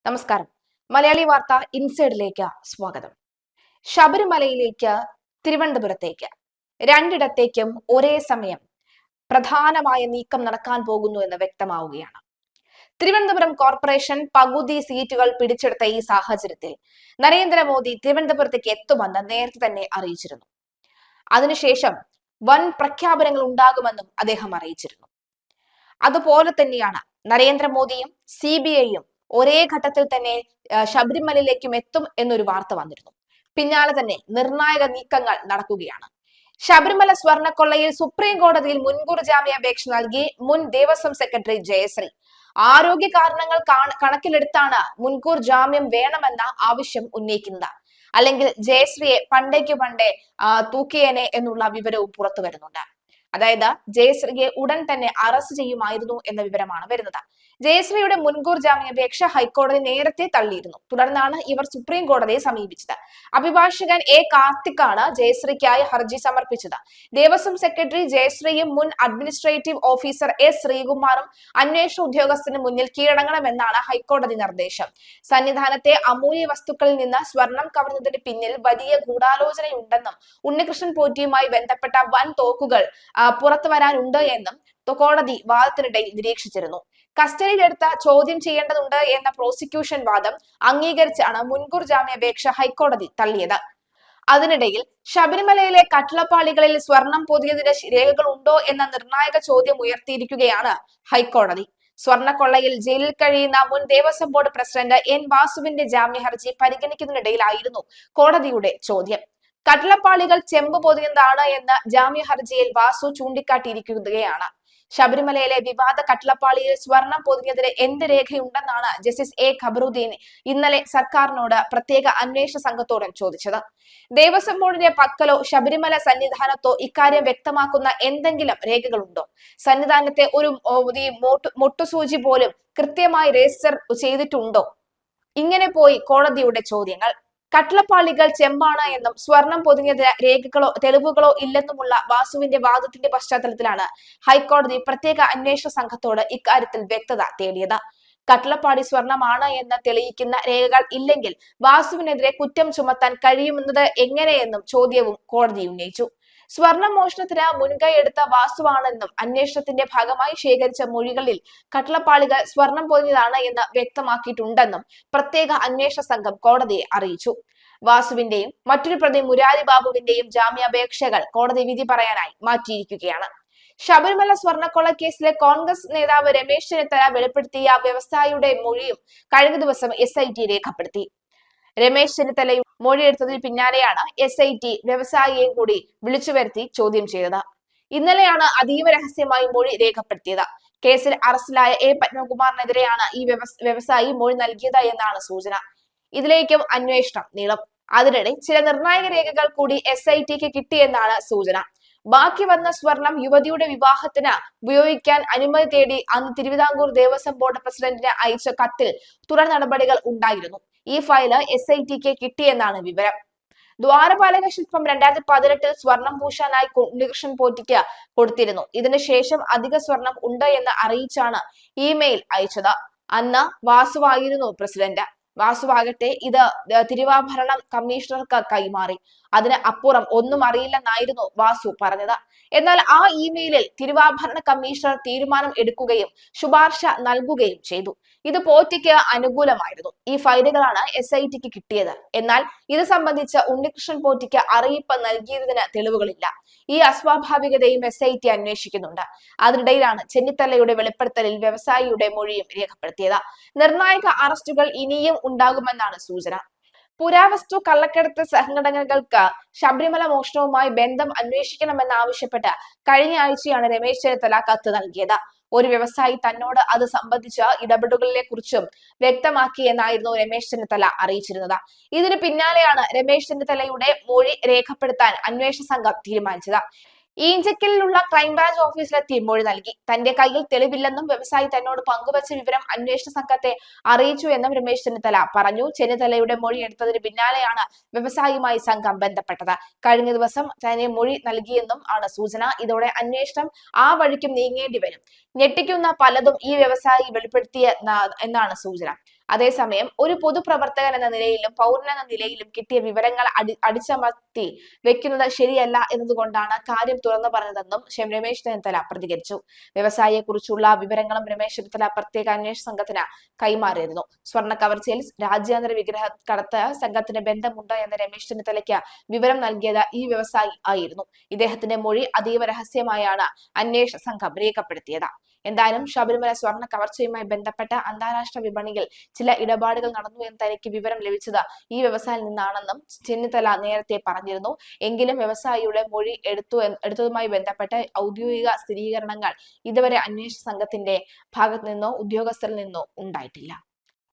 നമസ്കാരം. മലയാളി വാർത്ത ഇൻസൈഡിലേക്ക് സ്വാഗതം. ശബരിമലയിലേക്ക് തിരുവനന്തപുരത്തേക്ക് രണ്ടിടത്തേക്കും ഒരേ സമയം പ്രധാനമായ നീക്കം നടക്കാൻ പോകുന്നു എന്ന് വ്യക്തമാവുകയാണ്. തിരുവനന്തപുരം കോർപ്പറേഷൻ പകുതി സീറ്റുകൾ പിടിച്ചെടുത്ത ഈ സാഹചര്യത്തിൽ നരേന്ദ്രമോദി തിരുവനന്തപുരത്തേക്ക് എത്തുമെന്ന് നേരത്തെ തന്നെ അറിയിച്ചിരുന്നു. അതിനുശേഷം വൻ പ്രഖ്യാപനങ്ങൾ ഉണ്ടാകുമെന്നും അദ്ദേഹം അറിയിച്ചിരുന്നു. അതുപോലെ തന്നെയാണ് നരേന്ദ്രമോദിയും CBIയും ഒരേ ഘട്ടത്തിൽ തന്നെ ശബരിമലയിലേക്കും എത്തും എന്നൊരു വാർത്ത വന്നിരുന്നു. പിന്നാലെ തന്നെ നിർണായക നീക്കങ്ങൾ നടക്കുകയാണ്. ശബരിമല സ്വർണ്ണക്കൊള്ളയിൽ സുപ്രീം കോടതിയിൽ മുൻകൂർ ജാമ്യാപേക്ഷ നൽകി മുൻ ദേവസ്വം സെക്രട്ടറി ജയശ്രീ. ആരോഗ്യ കാരണങ്ങൾ കണക്കിലെടുത്താണ് മുൻകൂർ ജാമ്യം വേണമെന്ന ആവശ്യം ഉന്നയിക്കുന്നത്. അല്ലെങ്കിൽ ജയശ്രീയെ പണ്ടേക്ക് പണ്ടേ തൂക്കിയേനെ എന്നുള്ള വിവരവും പുറത്തു വരുന്നുണ്ട്. അതായത് ജയശ്രീയെ ഉടൻ തന്നെ അറസ്റ്റ് ചെയ്യുമായിരുന്നു എന്ന വിവരമാണ് വരുന്നത്. ജയശ്രീയുടെ മുൻകൂർ ജാമ്യാപേക്ഷ ഹൈക്കോടതി നേരത്തെ തള്ളിയിരുന്നു. തുടർന്നാണ് ഇവർ സുപ്രീം കോടതിയെ സമീപിച്ചത്. അഭിഭാഷകൻ കാർത്തിക്കാണ് ജയശ്രീക്കായി ഹർജി സമർപ്പിച്ചത്. ദേവസ്വം സെക്രട്ടറി ജയശ്രീയും മുൻ അഡ്മിനിസ്ട്രേറ്റീവ് ഓഫീസർ ശ്രീകുമാറും അന്വേഷണ ഉദ്യോഗസ്ഥന് മുന്നിൽ കീഴടങ്ങണമെന്നാണ് ഹൈക്കോടതി നിർദ്ദേശം. സന്നിധാനത്തെ അമൂല്യ വസ്തുക്കളിൽ നിന്ന് സ്വർണം കവർന്നതിന് പിന്നിൽ വലിയ ഗൂഢാലോചനയുണ്ടെന്നും ഉണ്ണികൃഷ്ണൻ പോറ്റിയുമായി ബന്ധപ്പെട്ട വൻ തോക്കുകൾ പുറത്തു വരാനുണ്ട് എന്നും കോടതി വാദത്തിനിടയിൽ നിരീക്ഷിച്ചിരുന്നു. കസ്റ്റഡിയിലെടുത്ത ചോദ്യം ചെയ്യേണ്ടതുണ്ട് എന്ന പ്രോസിക്യൂഷൻ വാദം അംഗീകരിച്ചാണ് മുൻകൂർ ജാമ്യാപേക്ഷ ഹൈക്കോടതി തള്ളിയത്. അതിനിടയിൽ ശബരിമലയിലെ കട്ടിളപ്പാളികളിൽ സ്വർണം പൊതിയതിന്റെ രേഖകൾ ഉണ്ടോ എന്ന നിർണായക ചോദ്യം ഉയർത്തിയിരിക്കുകയാണ് ഹൈക്കോടതി. സ്വർണ്ണക്കൊള്ളയിൽ ജയിലിൽ കഴിയുന്ന മുൻ ദേവസ്വം ബോർഡ് പ്രസിഡന്റ് വാസുവിന്റെ ജാമ്യ ഹർജി പരിഗണിക്കുന്നതിനിടയിലായിരുന്നു കോടതിയുടെ ചോദ്യം. കട്ടിളപ്പാളികൾ ചെമ്പ് പൊതിയുന്നതാണ് എന്ന് ജാമ്യ ഹർജിയിൽ വാസു ചൂണ്ടിക്കാട്ടിയിരിക്കുകയാണ്. ശബരിമലയിലെ വിവാദ കട്ടിളപ്പാളിയിൽ സ്വർണം പൊതിഞ്ഞതിന് എന്ത് രേഖയുണ്ടെന്നാണ് ജസ്റ്റിസ് ഖബറുദ്ദീൻ ഇന്നലെ സർക്കാരിനോട് പ്രത്യേക അന്വേഷണ സംഘത്തോടും ചോദിച്ചത്. ദേവസ്വം ബോർഡിന്റെ പക്കലോ ശബരിമല സന്നിധാനത്തോ ഇക്കാര്യം വ്യക്തമാക്കുന്ന എന്തെങ്കിലും രേഖകളുണ്ടോ? സന്നിധാനത്തെ ഒരു മൊട്ടുസൂചി പോലും കൃത്യമായി രജിസ്റ്റർ ചെയ്തിട്ടുണ്ടോ? ഇങ്ങനെ പോയി കോടതിയുടെ ചോദ്യങ്ങൾ. കട്ടിളപ്പാളികൾ ചെമ്പാണ് എന്നും സ്വർണം പൊതിഞ്ഞതിന് രേഖകളോ തെളിവുകളോ ഇല്ലെന്നുമുള്ള വാസുവിന്റെ വാദത്തിന്റെ പശ്ചാത്തലത്തിലാണ് ഹൈക്കോടതി പ്രത്യേക അന്വേഷണ സംഘത്തോട് ഇക്കാര്യത്തിൽ വ്യക്തത തേടിയത്. കട്ടിളപ്പാടി സ്വർണമാണ് എന്ന് തെളിയിക്കുന്ന രേഖകൾ ഇല്ലെങ്കിൽ വാസുവിനെതിരെ കുറ്റം ചുമത്താൻ കഴിയുമെന്നത് എങ്ങനെയെന്നും ചോദ്യവും കോടതി ഉന്നയിച്ചു. സ്വർണ്ണ മോഷണത്തിന് മുൻകൈ എടുത്ത വാസുവാണെന്നും അന്വേഷണത്തിന്റെ ഭാഗമായി ശേഖരിച്ച മൊഴികളിൽ കട്ടിളപ്പാളികൾ സ്വർണം പൊതിഞ്ഞതാണ് എന്ന് വ്യക്തമാക്കിയിട്ടുണ്ടെന്നും പ്രത്യേക അന്വേഷണ സംഘം കോടതിയെ അറിയിച്ചു. വാസുവിന്റെയും മറ്റൊരു പ്രതി മുരാരി ബാബുവിന്റെയും ജാമ്യാപേക്ഷകൾ കോടതി വിധി പറയാനായി മാറ്റിയിരിക്കുകയാണ്. ശബരിമല സ്വർണ്ണക്കൊള്ള കേസിലെ കോൺഗ്രസ് നേതാവ് രമേശ് ചെന്നിത്തല വെളിപ്പെടുത്തിയ വ്യവസായിയുടെ മൊഴിയും കഴിഞ്ഞ ദിവസം SIT രേഖപ്പെടുത്തി. രമേശ് ചെന്നിത്തലയും മൊഴിയെടുത്തതിന് പിന്നാലെയാണ് SIT വ്യവസായിയെയും കൂടി വിളിച്ചു വരുത്തി ചോദ്യം ചെയ്തത്. ഇന്നലെയാണ് അതീവ രഹസ്യമായി മൊഴി രേഖപ്പെടുത്തിയത്. കേസിൽ അറസ്റ്റിലായ പത്മകുമാറിനെതിരെയാണ് ഈ വ്യവസായി മൊഴി നൽകിയത് എന്നാണ് സൂചന. ഇതിലേക്കും അന്വേഷണം നീളും. അതിനിടെ ചില നിർണായക രേഖകൾ കൂടി SITക്ക് കിട്ടിയെന്നാണ് സൂചന. ബാക്കി വന്ന സ്വർണം യുവതിയുടെ വിവാഹത്തിന് ഉപയോഗിക്കാൻ അനുമതി തേടി അന്ന് തിരുവിതാംകൂർ ദേവസ്വം ബോർഡ് പ്രസിഡന്റിന് അയച്ച കത്തിൽ തുടർ നടപടികൾ ഉണ്ടായിരുന്നു. ഈ ഫയല് SITക്ക് കിട്ടിയെന്നാണ് വിവരം. ദ്വാരപാലക ശില്പം 2018 സ്വർണം പൂശാനായി ഉണ്ണികൃഷ്ണൻ പോറ്റിക്ക് കൊടുത്തിരുന്നു. ഇതിനുശേഷം അധിക സ്വർണം ഉണ്ട് എന്ന് അറിയിച്ചാണ് ഇമെയിൽ അയച്ചത്. അന്ന് വാസുവായിരുന്നു പ്രസിഡന്റ്. വാസുവാകട്ടെ ഇത് തിരുവാഭരണം കമ്മീഷണർക്ക് കൈമാറി. അതിന് അപ്പുറം ഒന്നും അറിയില്ലെന്നായിരുന്നു വാസു പറഞ്ഞത്. എന്നാൽ ആ ഇമെയിലിൽ തിരുവാഭരണ കമ്മീഷണർ തീരുമാനം എടുക്കുകയും ശുപാർശ നൽകുകയും ചെയ്തു. ഇത് പോറ്റിക്ക് അനുകൂലമായിരുന്നു. ഈ ഫയലുകളാണ് SITക്ക് കിട്ടിയത്. എന്നാൽ ഇത് സംബന്ധിച്ച് ഉണ്ണികൃഷ്ണൻ പോറ്റിക്ക് അറിയിപ്പ് നൽകിയതിന് തെളിവുകളില്ല. ഈ അസ്വാഭാവികതയും SIT അന്വേഷിക്കുന്നുണ്ട്. അതിനിടയിലാണ് ചെന്നിത്തലയുടെ വെളിപ്പെടുത്തലിൽ വ്യവസായിയുടെ മൊഴിയും രേഖപ്പെടുത്തിയത്. നിർണായക അറസ്റ്റുകൾ ഇനിയും ഉണ്ടാകുമെന്നാണ് സൂചന. പുരാവസ്തു കള്ളക്കടത്ത് സംഘടനകൾക്ക് ശബരിമല മോഷണവുമായി ബന്ധം അന്വേഷിക്കണമെന്നാവശ്യപ്പെട്ട് കഴിഞ്ഞ ആഴ്ചയാണ് രമേശ് ചെന്നിത്തല കത്ത് നൽകിയത്. ഒരു വ്യവസായി തന്നോട് അത് സംബന്ധിച്ച ഇടപെടലുകളെ കുറിച്ചും വ്യക്തമാക്കിയെന്നായിരുന്നു രമേശ് ചെന്നിത്തല അറിയിച്ചിരുന്നത്. ഇതിന് പിന്നാലെയാണ് രമേശ് ചെന്നിത്തലയുടെ മൊഴി രേഖപ്പെടുത്താൻ അന്വേഷണ സംഘം തീരുമാനിച്ചത്. ഈഞ്ചക്കലിലുള്ള ക്രൈംബ്രാഞ്ച് ഓഫീസിലെത്തി മൊഴി നൽകി. തന്റെ കയ്യിൽ തെളിവില്ലെന്നും വ്യവസായി തന്നോട് പങ്കുവച്ച വിവരം അന്വേഷണ സംഘത്തെ അറിയിച്ചു എന്നും രമേശ് ചെന്നിത്തല പറഞ്ഞു. ചെന്നിത്തലയുടെ മൊഴി എടുത്തതിന് പിന്നാലെയാണ് വ്യവസായിയുമായി സംഘം ബന്ധപ്പെട്ടത്. കഴിഞ്ഞ ദിവസം തന്നെ മൊഴി നൽകിയെന്നും ആണ് സൂചന. ഇതോടെ അന്വേഷണം ആ വഴിക്കും നീങ്ങേണ്ടി വരും. ഞെട്ടിക്കുന്ന പലതും ഈ വ്യവസായി വെളിപ്പെടുത്തിയ എന്നാണ് സൂചന. അതേസമയം ഒരു പൊതുപ്രവർത്തകൻ എന്ന നിലയിലും പൗരൻ എന്ന നിലയിലും കിട്ടിയ വിവരങ്ങൾ അടിച്ചമർത്തി വെക്കുന്നത് ശരിയല്ല എന്നതുകൊണ്ടാണ് കാര്യം തുറന്നു പറഞ്ഞതെന്നും രമേശ് ചെന്നിത്തല പ്രതികരിച്ചു. വ്യവസായിയെ കുറിച്ചുള്ള വിവരങ്ങളും രമേശ് ചെന്നിത്തല പ്രത്യേക അന്വേഷണ സംഘത്തിന് കൈമാറിയിരുന്നു. സ്വർണ്ണ കവർച്ചയിൽ രാജ്യാന്തര വിഗ്രഹ കടത്ത് സംഘത്തിന് ബന്ധമുണ്ട് എന്ന് രമേശ് ചെന്നിത്തലയ്ക്ക് വിവരം നൽകിയത് ഈ വ്യവസായി ആയിരുന്നു. ഇദ്ദേഹത്തിന്റെ മൊഴി അതീവ രഹസ്യമായാണ് അന്വേഷണ സംഘം രേഖപ്പെടുത്തിയത്. എന്തായാലും ശബരിമല സ്വർണ്ണ കവർച്ചയുമായി ബന്ധപ്പെട്ട അന്താരാഷ്ട്ര വിപണിയിൽ ചില ഇടപാടുകൾ നടന്നു എന്ന് തനിക്ക് വിവരം ലഭിച്ചത് ഈ വ്യവസായിയിൽ നിന്നാണെന്നും ചെന്നിത്തല നേരത്തെ പറഞ്ഞിരുന്നു. എങ്കിലും വ്യവസായിയുടെ മൊഴി എടുത്തതുമായി ബന്ധപ്പെട്ട ഔദ്യോഗിക സ്ഥിരീകരണങ്ങൾ ഇതുവരെ അന്വേഷണ സംഘത്തിന്റെ ഭാഗത്തു നിന്നോ ഉദ്യോഗസ്ഥരിൽ നിന്നോ ഉണ്ടായിട്ടില്ല.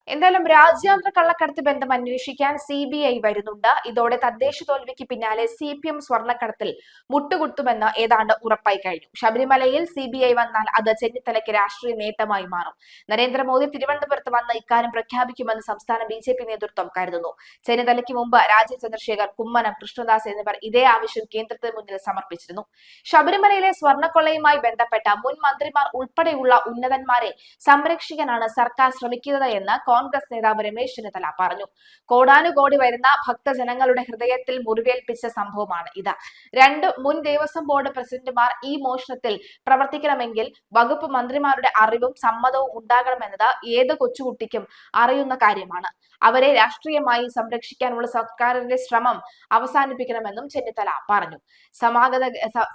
എന്തായാലും രാജ്യാന്തര കള്ളക്കടത്ത് ബന്ധം അന്വേഷിക്കാൻ CBI വരുന്നുണ്ട്. ഇതോടെ തദ്ദേശ തോൽവിക്ക് പിന്നാലെ CPM സ്വർണ്ണക്കടത്തിൽ മുട്ടുകുത്തുമെന്ന് ഏതാണ്ട് ഉറപ്പായി കഴിഞ്ഞു. ശബരിമലയിൽ CBI വന്നാൽ അത് ചെന്നിത്തലയ്ക്ക് രാഷ്ട്രീയ നേട്ടമായി മാറും. നരേന്ദ്രമോദി തിരുവനന്തപുരത്ത് വന്ന് ഇക്കാര്യം പ്രഖ്യാപിക്കുമെന്ന് സംസ്ഥാന BJP നേതൃത്വം കരുതുന്നു. ചെന്നിത്തലയ്ക്ക് മുമ്പ് രാജീവ് ചന്ദ്രശേഖർ, കുമ്മനം കൃഷ്ണദാസ് എന്നിവർ ഇതേ ആവശ്യം കേന്ദ്രത്തിന് മുന്നിൽ സമർപ്പിച്ചിരുന്നു. ശബരിമലയിലെ സ്വർണ്ണക്കൊള്ളയുമായി ബന്ധപ്പെട്ട മുൻ മന്ത്രിമാർ ഉൾപ്പെടെയുള്ള ഉന്നതന്മാരെ സംരക്ഷിക്കാനാണ് സർക്കാർ ശ്രമിക്കുന്നത് എന്ന് കോൺഗ്രസ് നേതാവ് രമേശ് ചെന്നിത്തല പറഞ്ഞു. കോടാനുകോടി വരുന്ന ഭക്തജനങ്ങളുടെ ഹൃദയത്തിൽ മുറിവേൽപ്പിച്ച സംഭവമാണ് ഇത്. 2 മുൻ ദേവസ്വം ബോർഡ് പ്രസിഡന്റുമാർ ഈ മോഷണത്തിൽ പ്രവർത്തിക്കണമെങ്കിൽ വകുപ്പ് മന്ത്രിമാരുടെ അറിവും സമ്മതവും ഉണ്ടാകണമെന്നത് ഏത് കൊച്ചുകുട്ടിക്കും അറിയുന്ന കാര്യമാണ്. അവരെ രാഷ്ട്രീയമായി സംരക്ഷിക്കാനുള്ള സർക്കാരിന്റെ ശ്രമം അവസാനിപ്പിക്കണമെന്നും ചെന്നിത്തല പറഞ്ഞു.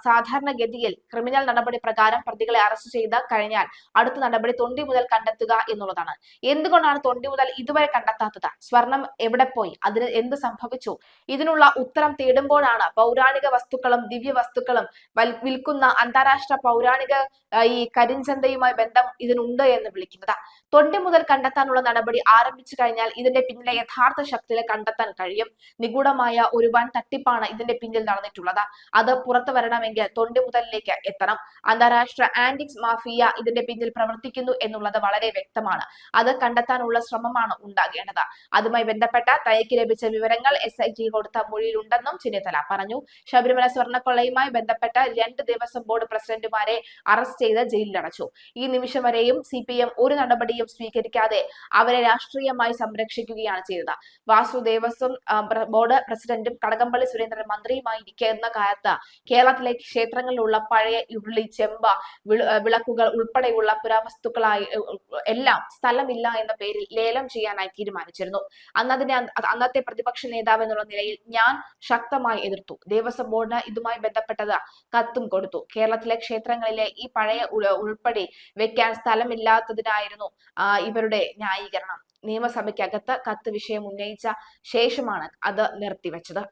സാധാരണഗതിയിൽ ക്രിമിനൽ നടപടി പ്രകാരം പ്രതികളെ അറസ്റ്റ് ചെയ്ത് കഴിഞ്ഞാൽ അടുത്ത നടപടി തൊണ്ടി മുതൽ കണ്ടെത്തുക എന്നുള്ളതാണ്. എന്തുകൊണ്ടാണ് തൊണ്ടി മുതൽ ഇതുവരെ കണ്ടെത്താത്തത്? സ്വർണം എവിടെ പോയി? അതിന് എന്ത് സംഭവിച്ചു? ഇതിനുള്ള ഉത്തരം തേടുമ്പോഴാണ് പൗരാണിക വസ്തുക്കളും ദിവ്യ വസ്തുക്കളും വിൽക്കുന്ന അന്താരാഷ്ട്ര പൗരാണിക ഈ കരിഞ്ചന്തയുമായി ബന്ധം ഇതിനുണ്ട് എന്ന് വിളിക്കുന്നത്. തൊണ്ടി മുതൽ കണ്ടെത്താനുള്ള നടപടി ആരംഭിച്ചു കഴിഞ്ഞാൽ ഇതിന്റെ പിന്നിലെ യഥാർത്ഥ ശക്തിയെ കണ്ടെത്താൻ കഴിയും. നിഗൂഢമായ ഒരു വൻ തട്ടിപ്പാണ് ഇതിന്റെ പിന്നിൽ നടന്നിട്ടുള്ളത്. അത് പുറത്തു വരണമെങ്കിൽ തൊണ്ടി മുതലിലേക്ക് എത്തണം. അന്താരാഷ്ട്ര ആന്റിക്സ് മാഫിയ ഇതിന്റെ പിന്നിൽ പ്രവർത്തിക്കുന്നു എന്നുള്ളത് വളരെ വ്യക്തമാണ്. അത് കണ്ടെത്താനുള്ള ശ്രമമാണ് ഉണ്ടാകേണ്ടത്. അതുമായി ബന്ധപ്പെട്ട തനിക്ക് ലഭിച്ച വിവരങ്ങൾ SIT കൊടുത്ത മൊഴിയിലുണ്ടെന്നും ചെന്നിത്തല പറഞ്ഞു. ശബരിമല സ്വർണ്ണക്കൊള്ളയുമായി ബന്ധപ്പെട്ട 2 ദേവസ്വം ബോർഡ് പ്രസിഡന്റുമാരെ അറസ്റ്റ് ചെയ്ത് ജയിലിലടച്ചു. ഈ നിമിഷം വരെയും CPM ഒരു നടപടിയും സ്വീകരിക്കാതെ അവരെ രാഷ്ട്രീയമായി സംരക്ഷിക്കുകയാണ് ചെയ്തത്. വാസു ദേവസ്വം ബോർഡ് പ്രസിഡന്റും കടകംപള്ളി സുരേന്ദ്രൻ മന്ത്രിയുമായി ഇരിക്കുന്ന കാലത്ത് കേരളത്തിലെ ക്ഷേത്രങ്ങളിലുള്ള പഴയ ഉരുളി, ചെമ്പ, വിളക്കുകൾ ഉൾപ്പെടെയുള്ള പുരാവസ്തുക്കളായി എല്ലാം സ്ഥലമില്ല എന്ന പേരിൽ ലേലം ചെയ്യാനായി തീരുമാനിച്ചിരുന്നു. അന്നത്തെ പ്രതിപക്ഷ നേതാവ് എന്നുള്ള നിലയിൽ ഞാൻ ശക്തമായി എതിർത്തു. ദേവസ്വം ബോർഡിന് ഇതുമായി ബന്ധപ്പെട്ടത് കത്തും കൊടുത്തു. കേരളത്തിലെ ക്ഷേത്രങ്ങളിലെ ഈ പഴയ ഉൾപ്പെടെ വെക്കാൻ സ്ഥലമില്ലാത്തതിനായിരുന്നു ഇവരുടെ ന്യായീകരണം. നിയമസഭയ്ക്കകത്ത് കത്ത് വിഷയം ഉന്നയിച്ച ശേഷമാണ് അത് നിർത്തിവെച്ചത്.